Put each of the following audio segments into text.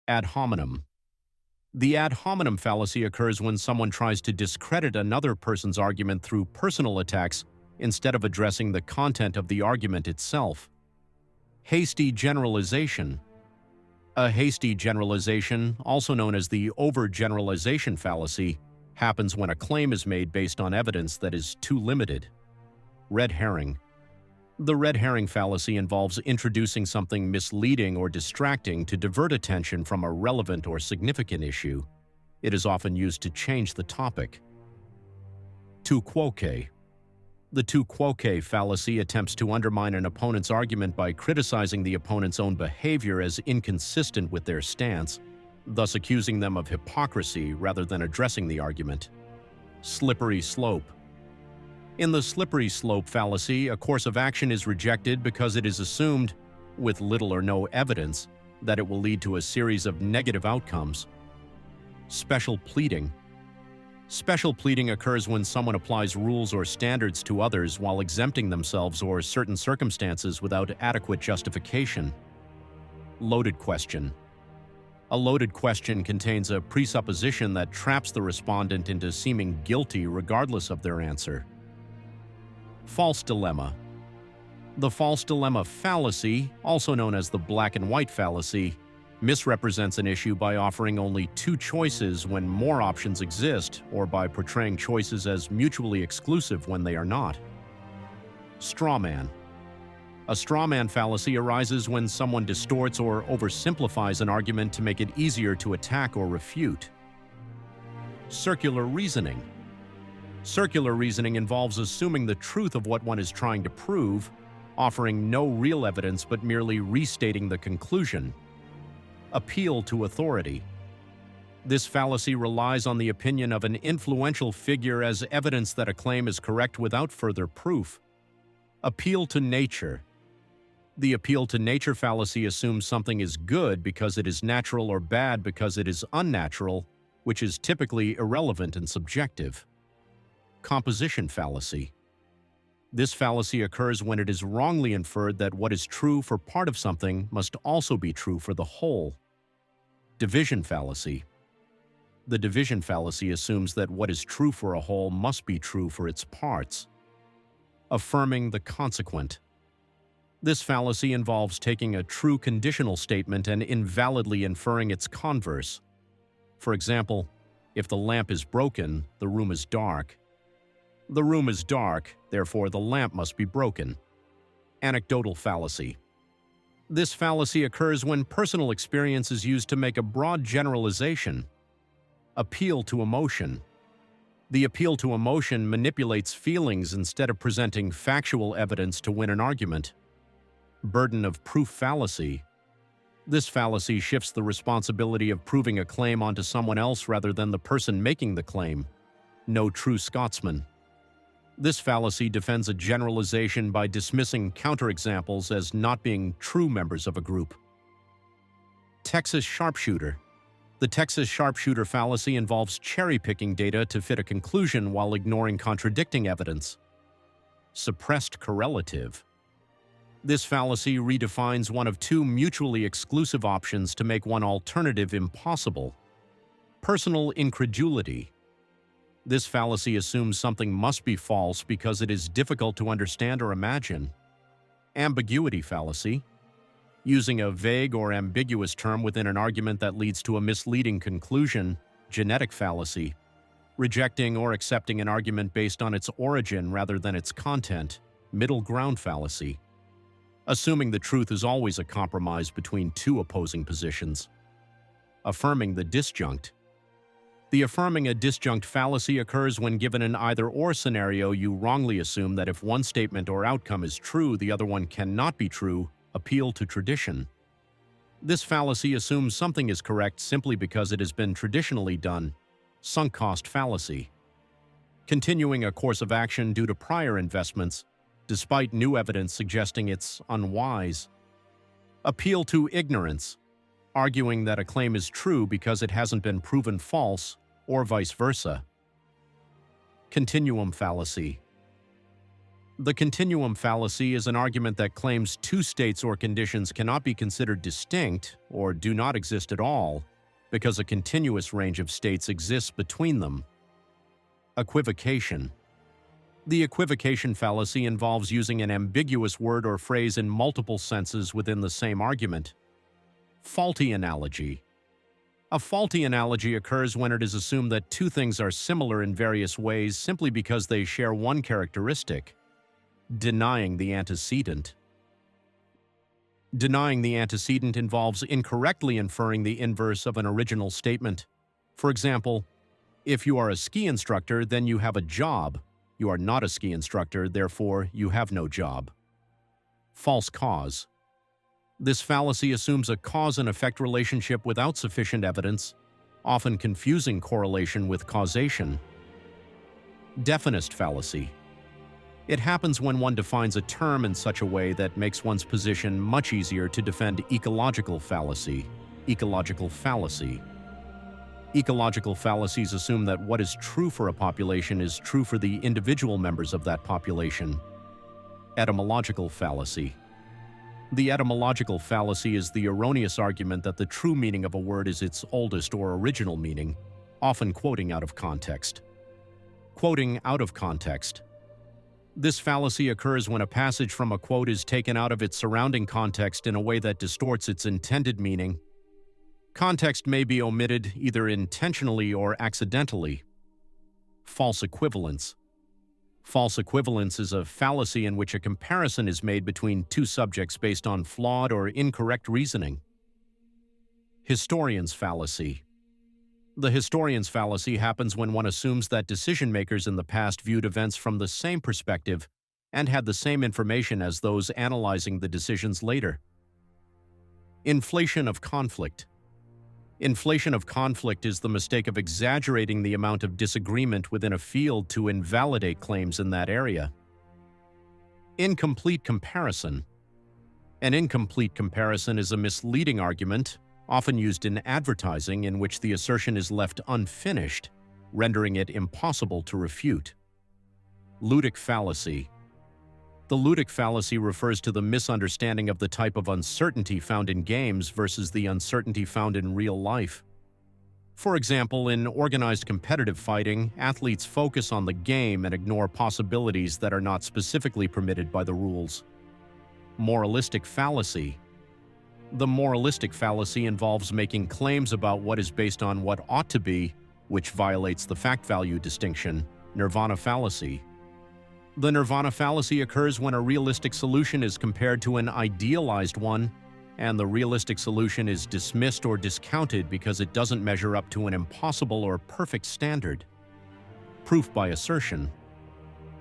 Ad hominem. The ad hominem fallacy occurs when someone tries to discredit another person's argument through personal attacks instead of addressing the content of the argument itself. Hasty generalization. A hasty generalization, also known as the overgeneralization fallacy, happens when a claim is made based on evidence that is too limited. Red herring. The red herring fallacy involves introducing something misleading or distracting to divert attention from a relevant or significant issue. It is often used to change the topic. Tu quoque. The tu quoque fallacy attempts to undermine an opponent's argument by criticizing the opponent's own behavior as inconsistent with their stance, thus accusing them of hypocrisy rather than addressing the argument. Slippery slope. In the slippery slope fallacy, a course of action is rejected because it is assumed, with little or no evidence, that it will lead to a series of negative outcomes. Special pleading. Special pleading occurs when someone applies rules or standards to others while exempting themselves or certain circumstances without adequate justification. Loaded question. A loaded question contains a presupposition that traps the respondent into seeming guilty regardless of their answer. False dilemma. The false dilemma fallacy, also known as the black and white fallacy, misrepresents an issue by offering only two choices when more options exist, or by portraying choices as mutually exclusive when they are not. Straw man. A straw man fallacy arises when someone distorts or oversimplifies an argument to make it easier to attack or refute. Circular reasoning. Circular reasoning involves assuming the truth of what one is trying to prove, offering no real evidence but merely restating the conclusion. Appeal to authority. This fallacy relies on the opinion of an influential figure as evidence that a claim is correct without further proof. Appeal to nature. The appeal to nature fallacy assumes something is good because it is natural or bad because it is unnatural, which is typically irrelevant and subjective. Composition fallacy. This fallacy occurs when it is wrongly inferred that what is true for part of something must also be true for the whole. Division fallacy. The division fallacy assumes that what is true for a whole must be true for its parts. Affirming the consequent. This fallacy involves taking a true conditional statement and invalidly inferring its converse. For example, if the lamp is broken, the room is dark. The room is dark, therefore the lamp must be broken. Anecdotal fallacy. This fallacy occurs when personal experience is used to make a broad generalization. Appeal to emotion. The appeal to emotion manipulates feelings instead of presenting factual evidence to win an argument. Burden of proof fallacy. This fallacy shifts the responsibility of proving a claim onto someone else rather than the person making the claim. No true Scotsman. This fallacy defends a generalization by dismissing counterexamples as not being true members of a group. Texas sharpshooter. The Texas sharpshooter fallacy involves cherry-picking data to fit a conclusion while ignoring contradicting evidence. Suppressed correlative. This fallacy redefines one of two mutually exclusive options to make one alternative impossible. Personal incredulity. This fallacy assumes something must be false because it is difficult to understand or imagine. Ambiguity fallacy. Using a vague or ambiguous term within an argument that leads to a misleading conclusion, genetic fallacy. Rejecting or accepting an argument based on its origin rather than its content, middle ground fallacy. Assuming the truth is always a compromise between two opposing positions. Affirming the disjunct. The affirming a disjunct fallacy occurs when given an either-or scenario you wrongly assume that if one statement or outcome is true, the other one cannot be true. Appeal to tradition. This fallacy assumes something is correct simply because it has been traditionally done. Sunk cost fallacy. Continuing a course of action due to prior investments, despite new evidence suggesting it's unwise. Appeal to ignorance. Arguing that a claim is true because it hasn't been proven false, or vice versa. Continuum fallacy. The continuum fallacy is an argument that claims two states or conditions cannot be considered distinct or do not exist at all because a continuous range of states exists between them. Equivocation. The equivocation fallacy involves using an ambiguous word or phrase in multiple senses within the same argument. Faulty analogy. A faulty analogy occurs when it is assumed that two things are similar in various ways simply because they share one characteristic. Denying the antecedent. Denying the antecedent involves incorrectly inferring the inverse of an original statement. For example, if you are a ski instructor, then you have a job. You are not a ski instructor, therefore you have no job. False cause. This fallacy assumes a cause and effect relationship without sufficient evidence, often confusing correlation with causation. Definist fallacy. It happens when one defines a term in such a way that makes one's position much easier to defend ecological fallacy. Ecological fallacy. Ecological fallacies assume that what is true for a population is true for the individual members of that population. Etymological fallacy. The etymological fallacy is the erroneous argument that the true meaning of a word is its oldest or original meaning, often quoting out of context. Quoting out of context. This fallacy occurs when a passage from a quote is taken out of its surrounding context in a way that distorts its intended meaning. Context may be omitted either intentionally or accidentally. False equivalence. False equivalence is a fallacy in which a comparison is made between two subjects based on flawed or incorrect reasoning. Historian's fallacy. The historian's fallacy happens when one assumes that decision-makers in the past viewed events from the same perspective and had the same information as those analyzing the decisions later. Inflation of conflict. Inflation of conflict is the mistake of exaggerating the amount of disagreement within a field to invalidate claims in that area. Incomplete comparison. An incomplete comparison is a misleading argument, often used in advertising, in which the assertion is left unfinished, rendering it impossible to refute. Ludic fallacy. The ludic fallacy refers to the misunderstanding of the type of uncertainty found in games versus the uncertainty found in real life. For example, in organized competitive fighting, athletes focus on the game and ignore possibilities that are not specifically permitted by the rules. Moralistic fallacy. The moralistic fallacy involves making claims about what is based on what ought to be, which violates the fact-value distinction. Nirvana fallacy. The nirvana fallacy occurs when a realistic solution is compared to an idealized one, and the realistic solution is dismissed or discounted because it doesn't measure up to an impossible or perfect standard. Proof by assertion.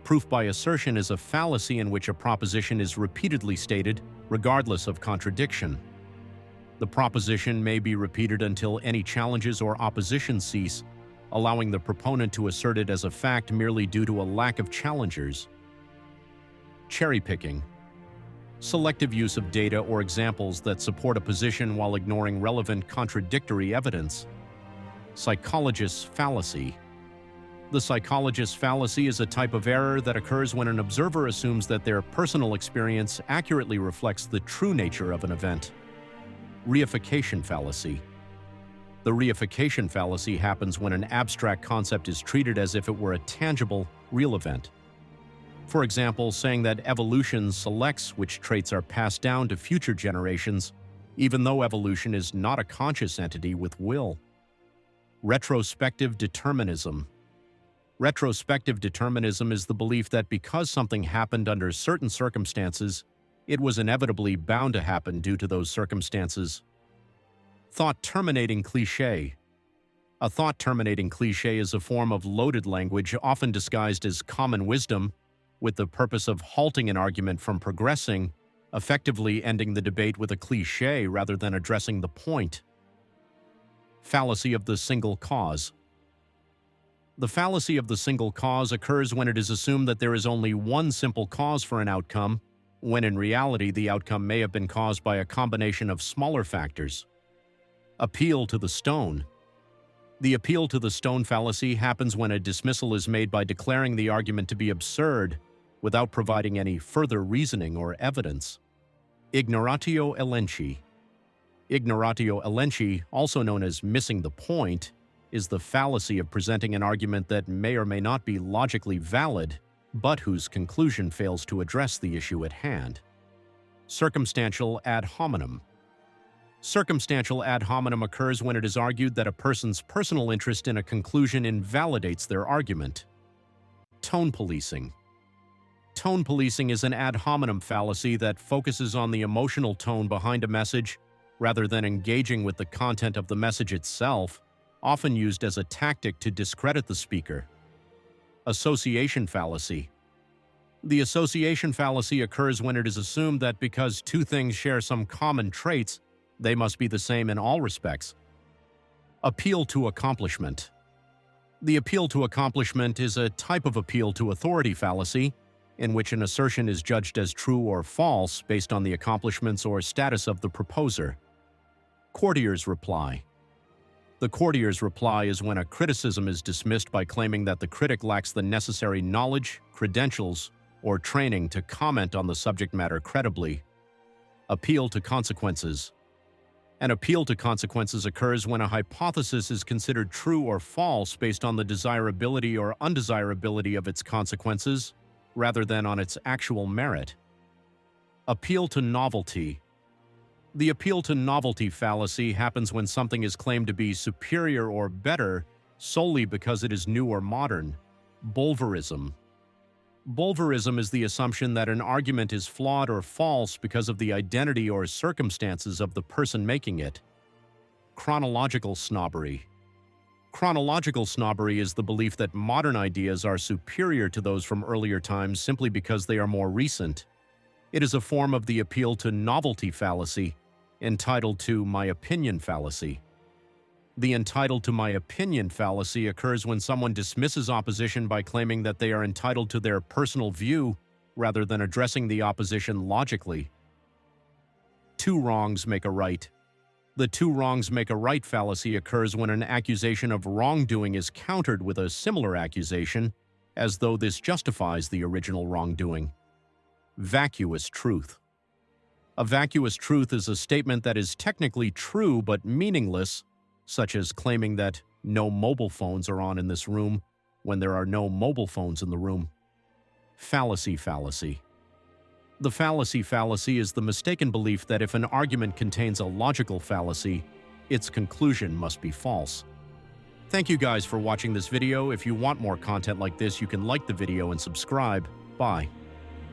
Proof by assertion is a fallacy in which a proposition is repeatedly stated, regardless of contradiction. The proposition may be repeated until any challenges or opposition cease, allowing the proponent to assert it as a fact merely due to a lack of challengers. Cherry-picking. Selective use of data or examples that support a position while ignoring relevant contradictory evidence. Psychologist's fallacy. The psychologist's fallacy is a type of error that occurs when an observer assumes that their personal experience accurately reflects the true nature of an event. Reification fallacy. The reification fallacy happens when an abstract concept is treated as if it were a tangible, real event. For example, saying that evolution selects which traits are passed down to future generations, even though evolution is not a conscious entity with will. Retrospective determinism. Retrospective determinism is the belief that because something happened under certain circumstances, it was inevitably bound to happen due to those circumstances. Thought-terminating cliché. A thought-terminating cliché is a form of loaded language often disguised as common wisdom, with the purpose of halting an argument from progressing, effectively ending the debate with a cliché rather than addressing the point. Fallacy of the single cause. The fallacy of the single cause occurs when it is assumed that there is only one simple cause for an outcome, when in reality the outcome may have been caused by a combination of smaller factors. Appeal to the stone. The appeal to the stone fallacy happens when a dismissal is made by declaring the argument to be absurd, without providing any further reasoning or evidence. Ignoratio elenchi. Ignoratio elenchi, also known as missing the point, is the fallacy of presenting an argument that may or may not be logically valid, but whose conclusion fails to address the issue at hand. Circumstantial ad hominem. Circumstantial ad hominem occurs when it is argued that a person's personal interest in a conclusion invalidates their argument. Tone policing. Tone policing is an ad hominem fallacy that focuses on the emotional tone behind a message rather than engaging with the content of the message itself, often used as a tactic to discredit the speaker. Association fallacy. The association fallacy occurs when it is assumed that because two things share some common traits, they must be the same in all respects. Appeal to accomplishment. The appeal to accomplishment is a type of appeal to authority fallacy, in which an assertion is judged as true or false based on the accomplishments or status of the proposer. Courtier's reply. The courtier's reply is when a criticism is dismissed by claiming that the critic lacks the necessary knowledge, credentials, or training to comment on the subject matter credibly. Appeal to consequences. An appeal to consequences occurs when a hypothesis is considered true or false based on the desirability or undesirability of its consequences, rather than on its actual merit. Appeal to novelty. The appeal to novelty fallacy happens when something is claimed to be superior or better solely because it is new or modern. Bulverism. Bulverism is the assumption that an argument is flawed or false because of the identity or circumstances of the person making it. Chronological snobbery. Chronological snobbery is the belief that modern ideas are superior to those from earlier times simply because they are more recent. It is a form of the appeal to novelty fallacy, entitled to my opinion fallacy. The entitled to my opinion fallacy occurs when someone dismisses opposition by claiming that they are entitled to their personal view rather than addressing the opposition logically. Two wrongs make a right. The two wrongs make a right fallacy occurs when an accusation of wrongdoing is countered with a similar accusation, as though this justifies the original wrongdoing. Vacuous truth. A vacuous truth is a statement that is technically true but meaningless, such as claiming that no mobile phones are on in this room when there are no mobile phones in the room. Fallacy fallacy. The fallacy fallacy is the mistaken belief that if an argument contains a logical fallacy, its conclusion must be false. Thank you guys for watching this video. If you want more content like this, you can like the video and subscribe. Bye.